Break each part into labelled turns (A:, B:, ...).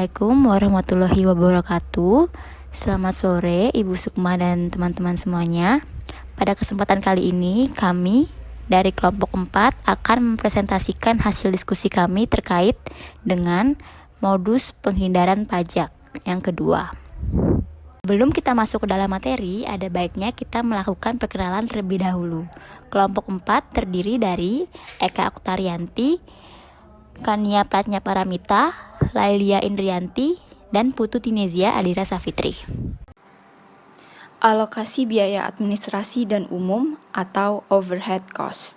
A: Assalamualaikum warahmatullahi wabarakatuh. Selamat sore Ibu Sukma dan teman-teman semuanya. Pada kesempatan kali ini kami dari kelompok 4 akan mempresentasikan hasil diskusi kami terkait dengan modus penghindaran pajak yang kedua. Sebelum kita masuk ke dalam materi, ada baiknya kita melakukan perkenalan terlebih dahulu. Kelompok 4 terdiri dari Eka Oktarianti, Kania Pratnya Paramita, Lailia Indrianti, dan Putu Tinezia Adira Safitri.
B: Alokasi biaya administrasi dan umum atau overhead cost.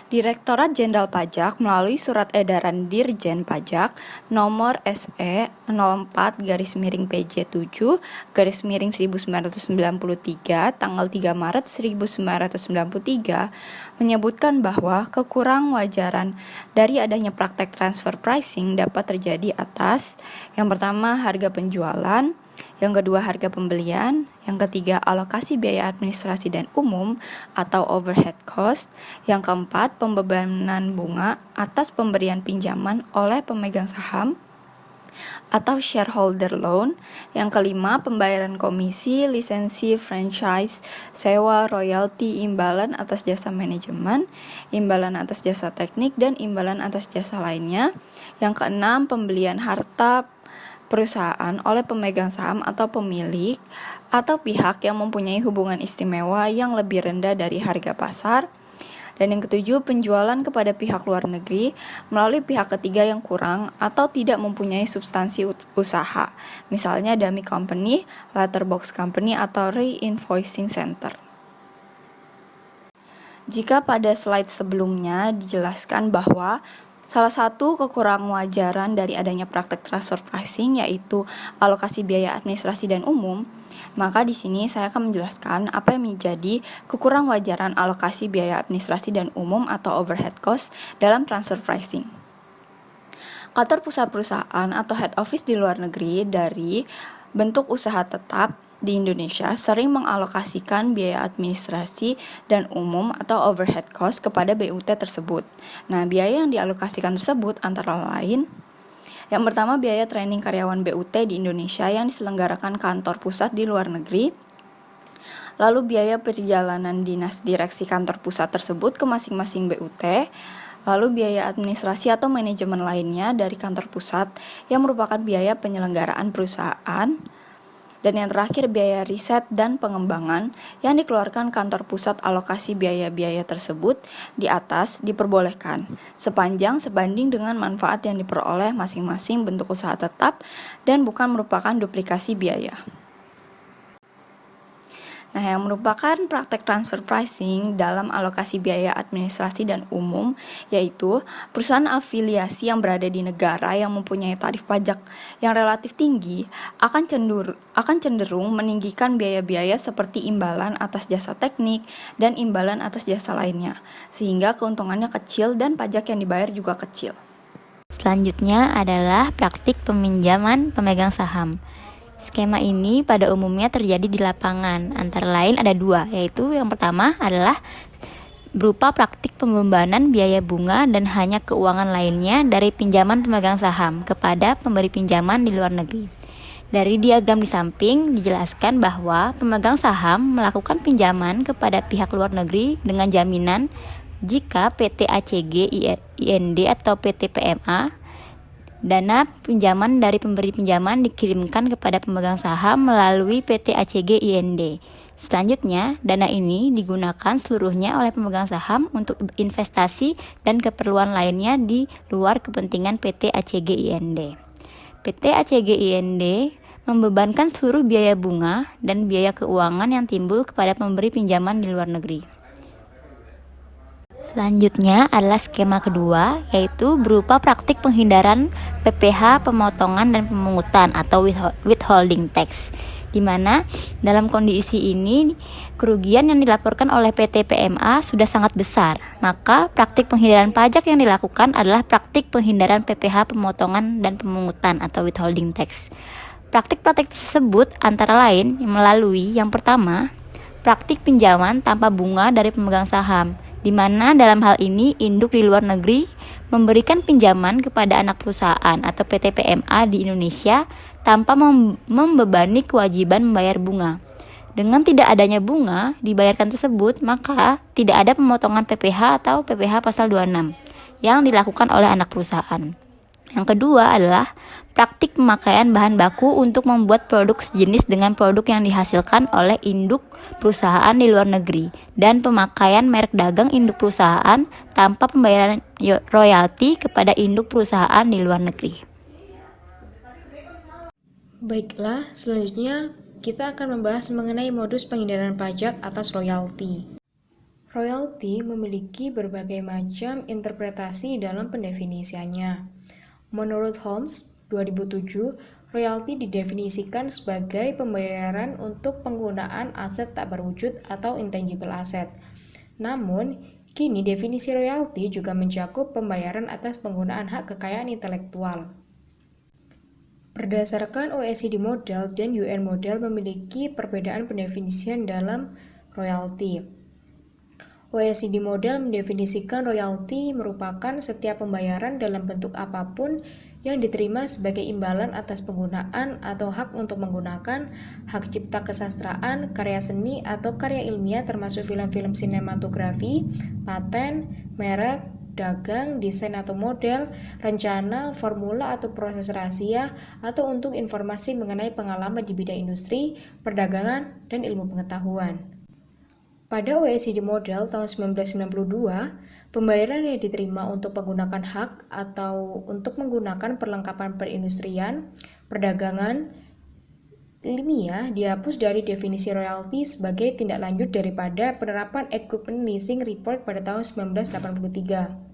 B: Direktorat Jenderal Pajak melalui Surat Edaran Dirjen Pajak nomor SE 04-PJ7-1993 tanggal 3 Maret 1993 menyebutkan bahwa kekurang wajaran dari adanya praktek transfer pricing dapat terjadi atas yang pertama harga penjualan, yang kedua harga pembelian, yang ketiga alokasi biaya administrasi dan umum atau overhead cost, yang keempat pembebanan bunga atas pemberian pinjaman oleh pemegang saham atau shareholder loan, yang kelima pembayaran komisi, lisensi, franchise, sewa, royalti, imbalan atas jasa manajemen, imbalan atas jasa teknik, dan imbalan atas jasa lainnya, yang keenam pembelian harta perusahaan oleh pemegang saham atau pemilik atau pihak yang mempunyai hubungan istimewa yang lebih rendah dari harga pasar. Dan yang ketujuh, penjualan kepada pihak luar negeri melalui pihak ketiga yang kurang atau tidak mempunyai substansi usaha, misalnya dummy company, letterbox company, atau re-invoicing center. Jika pada slide sebelumnya dijelaskan bahwa salah satu kekurang wajaran dari adanya praktek transfer pricing yaitu alokasi biaya administrasi dan umum, maka di sini saya akan menjelaskan apa yang menjadi kekurang wajaran alokasi biaya administrasi dan umum atau overhead cost dalam transfer pricing. Kantor pusat perusahaan atau head office di luar negeri dari bentuk usaha tetap di Indonesia sering mengalokasikan biaya administrasi dan umum atau overhead cost kepada BUT tersebut. Nah, biaya yang dialokasikan tersebut antara lain yang pertama biaya training karyawan BUT di Indonesia yang diselenggarakan kantor pusat di luar negeri, lalu biaya perjalanan dinas direksi kantor pusat tersebut ke masing-masing BUT, lalu biaya administrasi atau manajemen lainnya dari kantor pusat yang merupakan biaya penyelenggaraan perusahaan, dan yang terakhir biaya riset dan pengembangan yang dikeluarkan kantor pusat. Alokasi biaya-biaya tersebut di atas diperbolehkan sepanjang sebanding dengan manfaat yang diperoleh masing-masing bentuk usaha tetap dan bukan merupakan duplikasi biaya. Nah, yang merupakan praktek transfer pricing dalam alokasi biaya administrasi dan umum yaitu perusahaan afiliasi yang berada di negara yang mempunyai tarif pajak yang relatif tinggi akan cenderung meninggikan biaya-biaya seperti imbalan atas jasa teknik dan imbalan atas jasa lainnya, sehingga keuntungannya kecil dan pajak yang dibayar juga kecil.
A: Selanjutnya adalah praktik peminjaman pemegang saham. Skema ini pada umumnya terjadi di lapangan, antara lain ada dua, yaitu yang pertama adalah berupa praktik pembebanan biaya bunga dan hanya keuangan lainnya dari pinjaman pemegang saham kepada pemberi pinjaman di luar negeri. Dari diagram di samping dijelaskan bahwa pemegang saham melakukan pinjaman kepada pihak luar negeri dengan jaminan jika PT ACG IND atau PT PMA dana pinjaman dari pemberi pinjaman dikirimkan kepada pemegang saham melalui PT ACG IND. Selanjutnya, dana ini digunakan seluruhnya oleh pemegang saham untuk investasi dan keperluan lainnya di luar kepentingan PT ACG IND. PT ACG IND membebankan seluruh biaya bunga dan biaya keuangan yang timbul kepada pemberi pinjaman di luar negeri. Selanjutnya adalah skema kedua, yaitu berupa praktik penghindaran PPh, pemotongan dan pemungutan atau withholding tax, di mana dalam kondisi ini kerugian yang dilaporkan oleh PT PMA sudah sangat besar. Maka praktik penghindaran pajak yang dilakukan adalah praktik penghindaran PPh, pemotongan dan pemungutan atau withholding tax. Praktik-praktik tersebut antara lain melalui yang pertama, praktik pinjaman tanpa bunga dari pemegang saham, di mana dalam hal ini induk di luar negeri memberikan pinjaman kepada anak perusahaan atau PT PMA di Indonesia tanpa membebani kewajiban membayar bunga. Dengan tidak adanya bunga dibayarkan tersebut, maka tidak ada pemotongan PPh atau PPh pasal 26 yang dilakukan oleh anak perusahaan. Yang kedua adalah praktik pemakaian bahan baku untuk membuat produk sejenis dengan produk yang dihasilkan oleh induk perusahaan di luar negeri dan pemakaian merek dagang induk perusahaan tanpa pembayaran royalti kepada induk perusahaan di luar negeri.
C: Baiklah, selanjutnya kita akan membahas mengenai modus penghindaran pajak atas royalti. Royalti memiliki berbagai macam interpretasi dalam pendefinisiannya. Menurut Holmes, 2007, royalti didefinisikan sebagai pembayaran untuk penggunaan aset tak berwujud atau intangible asset. Namun, kini definisi royalti juga mencakup pembayaran atas penggunaan hak kekayaan intelektual. Berdasarkan OECD Model dan UN Model memiliki perbedaan pendefinisian dalam royalti. OECD Model mendefinisikan royalti merupakan setiap pembayaran dalam bentuk apapun yang diterima sebagai imbalan atas penggunaan atau hak untuk menggunakan hak cipta kesastraan, karya seni atau karya ilmiah termasuk film-film sinematografi, paten, merek, dagang, desain atau model, rencana, formula atau proses rahasia, atau untuk informasi mengenai pengalaman di bidang industri, perdagangan, dan ilmu pengetahuan. Pada OECD Model tahun 1992, pembayaran yang diterima untuk menggunakan hak atau untuk menggunakan perlengkapan perindustrian, perdagangan, ilmiah dihapus dari definisi royalti sebagai tindak lanjut daripada penerapan Equipment Leasing Report pada tahun 1983.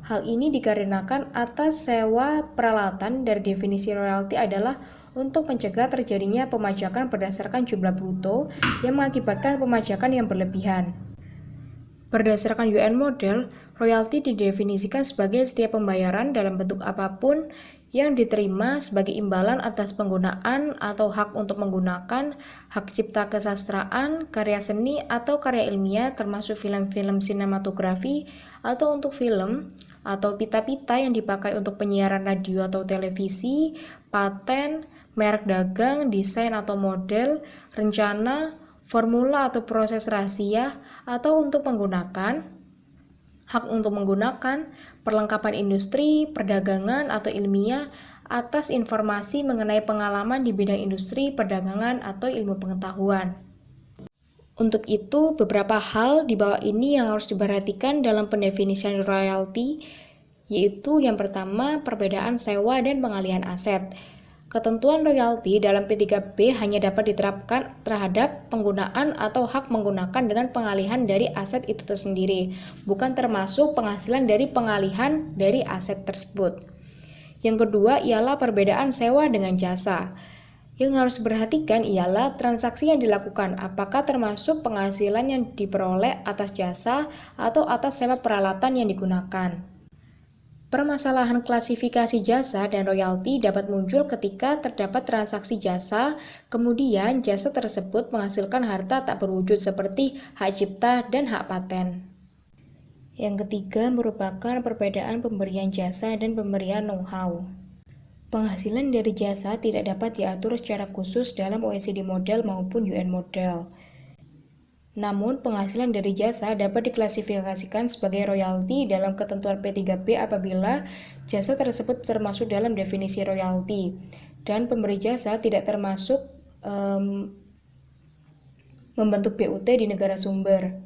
C: Hal ini dikarenakan atas sewa peralatan dari definisi royalti adalah untuk mencegah terjadinya pemajakan berdasarkan jumlah bruto yang mengakibatkan pemajakan yang berlebihan. Berdasarkan UN Model, royalti didefinisikan sebagai setiap pembayaran dalam bentuk apapun yang diterima sebagai imbalan atas penggunaan atau hak untuk menggunakan hak cipta kesastraan, karya seni atau karya ilmiah termasuk film-film sinematografi atau untuk film, atau pita-pita yang dipakai untuk penyiaran radio atau televisi, paten, merek dagang, desain atau model, rencana, formula atau proses rahasia, atau untuk menggunakan hak untuk menggunakan perlengkapan industri, perdagangan, atau ilmiah atas informasi mengenai pengalaman di bidang industri, perdagangan, atau ilmu pengetahuan. Untuk itu, beberapa hal di bawah ini yang harus diperhatikan dalam pendefinisian royalti, yaitu yang pertama, perbedaan sewa dan pengalihan aset. Ketentuan royalti dalam P3B hanya dapat diterapkan terhadap penggunaan atau hak menggunakan dengan pengalihan dari aset itu tersendiri, bukan termasuk penghasilan dari pengalihan dari aset tersebut. Yang kedua ialah perbedaan sewa dengan jasa. Yang harus diperhatikan ialah transaksi yang dilakukan, apakah termasuk penghasilan yang diperoleh atas jasa atau atas sewa peralatan yang digunakan. Permasalahan klasifikasi jasa dan royalti dapat muncul ketika terdapat transaksi jasa, kemudian jasa tersebut menghasilkan harta tak berwujud seperti hak cipta dan hak paten. Yang ketiga merupakan perbedaan pemberian jasa dan pemberian know-how. Penghasilan dari jasa tidak dapat diatur secara khusus dalam OECD Model maupun UN Model. Namun, penghasilan dari jasa dapat diklasifikasikan sebagai royalti dalam ketentuan P3B apabila jasa tersebut termasuk dalam definisi royalti, dan pemberi jasa tidak termasuk membentuk BUT di negara sumber.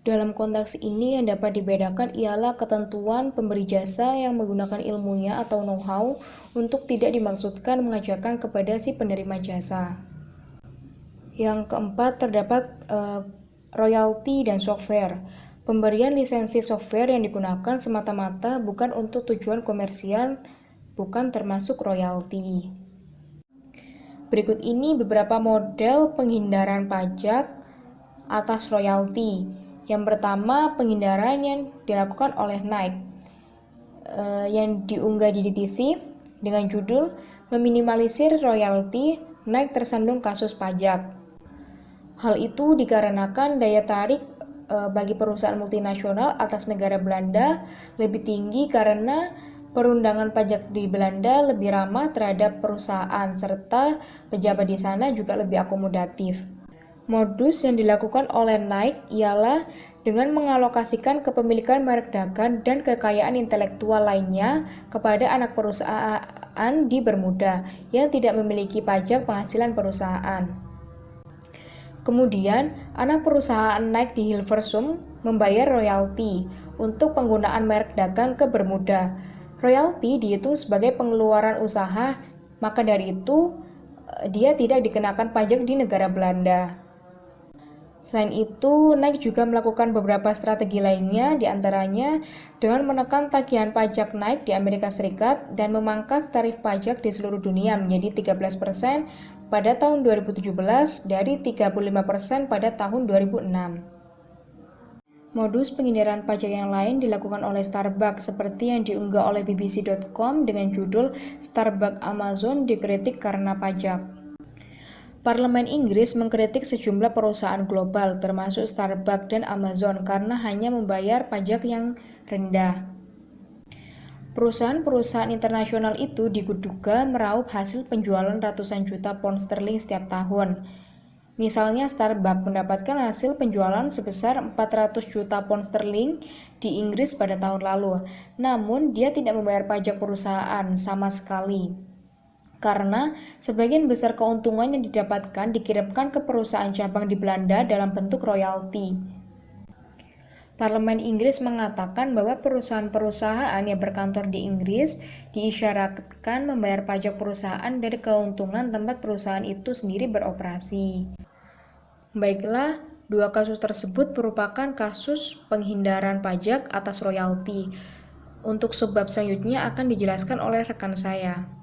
C: Dalam konteks ini yang dapat dibedakan ialah ketentuan pemberi jasa yang menggunakan ilmunya atau know-how untuk tidak dimaksudkan mengajarkan kepada si penerima jasa. Yang keempat terdapat royalti dan software. Pemberian lisensi software yang digunakan semata-mata bukan untuk tujuan komersial, bukan termasuk royalti. Berikut ini beberapa model penghindaran pajak atas royalti. Yang pertama, penghindaran yang dilakukan oleh Nike yang diunggah di DTC dengan judul meminimalisir royalti, Nike tersandung kasus pajak. Hal itu dikarenakan daya tarik bagi perusahaan multinasional atas negara Belanda lebih tinggi karena perundangan pajak di Belanda lebih ramah terhadap perusahaan serta pejabat di sana juga lebih akomodatif. Modus yang dilakukan oleh Nike ialah dengan mengalokasikan kepemilikan merek dagang dan kekayaan intelektual lainnya kepada anak perusahaan di Bermuda yang tidak memiliki pajak penghasilan perusahaan. Kemudian, anak perusahaan Nike di Hilversum membayar royalti untuk penggunaan merek dagang ke Bermuda. Royalti dihitung sebagai pengeluaran usaha, maka dari itu dia tidak dikenakan pajak di negara Belanda. Selain itu, Nike juga melakukan beberapa strategi lainnya, diantaranya dengan menekan tagihan pajak Nike di Amerika Serikat dan memangkas tarif pajak di seluruh dunia menjadi 13% pada tahun 2017 dari 35% pada tahun 2006. Modus pengindaran pajak yang lain dilakukan oleh Starbucks seperti yang diunggah oleh BBC.com dengan judul Starbucks Amazon dikritik karena pajak. Parlemen Inggris mengkritik sejumlah perusahaan global termasuk Starbucks dan Amazon karena hanya membayar pajak yang rendah. Perusahaan-perusahaan internasional itu diduga meraup hasil penjualan ratusan juta pound sterling setiap tahun. Misalnya Starbucks mendapatkan hasil penjualan sebesar 400 juta pound sterling di Inggris pada tahun lalu, namun dia tidak membayar pajak perusahaan sama sekali. Karena sebagian besar keuntungan yang didapatkan dikirimkan ke perusahaan cabang di Belanda dalam bentuk royalti. Parlemen Inggris mengatakan bahwa perusahaan-perusahaan yang berkantor di Inggris diisyaratkan membayar pajak perusahaan dari keuntungan tempat perusahaan itu sendiri beroperasi. Baiklah, dua kasus tersebut merupakan kasus penghindaran pajak atas royalti. Untuk subbab selanjutnya akan dijelaskan oleh rekan saya.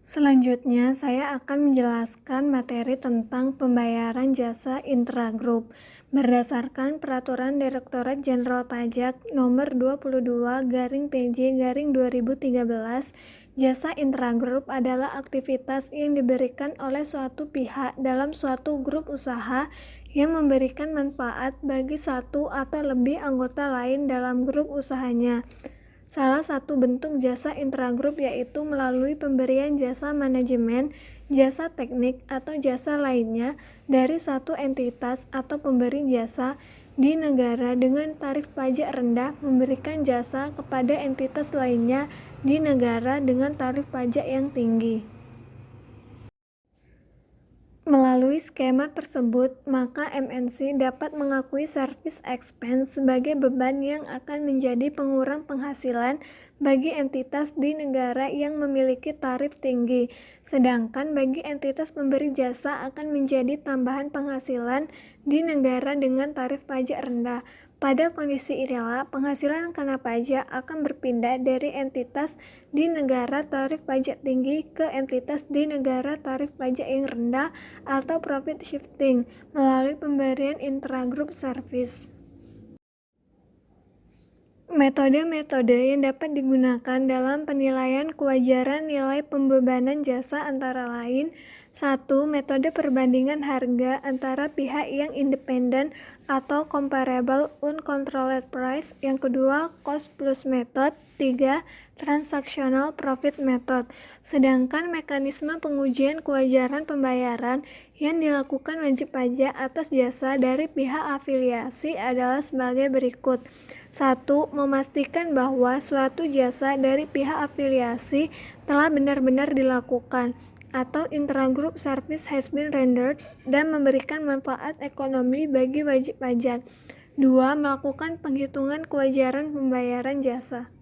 D: Selanjutnya, saya akan menjelaskan materi tentang pembayaran jasa intragrup. Berdasarkan Peraturan Direktorat Jenderal Pajak Nomor 22/PJ/2013, jasa intragrup adalah aktivitas yang diberikan oleh suatu pihak dalam suatu grup usaha yang memberikan manfaat bagi satu atau lebih anggota lain dalam grup usahanya. Salah satu bentuk jasa intragrup yaitu melalui pemberian jasa manajemen, jasa teknik, atau jasa lainnya dari satu entitas atau pemberi jasa di negara dengan tarif pajak rendah memberikan jasa kepada entitas lainnya di negara dengan tarif pajak yang tinggi. Melalui skema tersebut, maka MNC dapat mengakui service expense sebagai beban yang akan menjadi pengurang penghasilan bagi entitas di negara yang memiliki tarif tinggi, sedangkan bagi entitas pemberi jasa akan menjadi tambahan penghasilan di negara dengan tarif pajak rendah. Pada kondisi inilah, penghasilan kena pajak akan berpindah dari entitas di negara tarif pajak tinggi ke entitas di negara tarif pajak yang rendah atau profit shifting melalui pemberian intragroup service. Metode-metode yang dapat digunakan dalam penilaian kewajaran nilai pembebanan jasa antara lain: 1. Metode perbandingan harga antara pihak yang independen atau comparable uncontrolled price. Yang kedua, cost plus method. 3. Transactional profit method. Sedangkan mekanisme pengujian kewajaran pembayaran yang dilakukan wajib pajak atas jasa dari pihak afiliasi adalah sebagai berikut. 1. Memastikan bahwa suatu jasa dari pihak afiliasi telah benar-benar dilakukan atau intragroup service has been rendered dan memberikan manfaat ekonomi bagi wajib pajak. 2. Melakukan penghitungan kewajaran pembayaran jasa.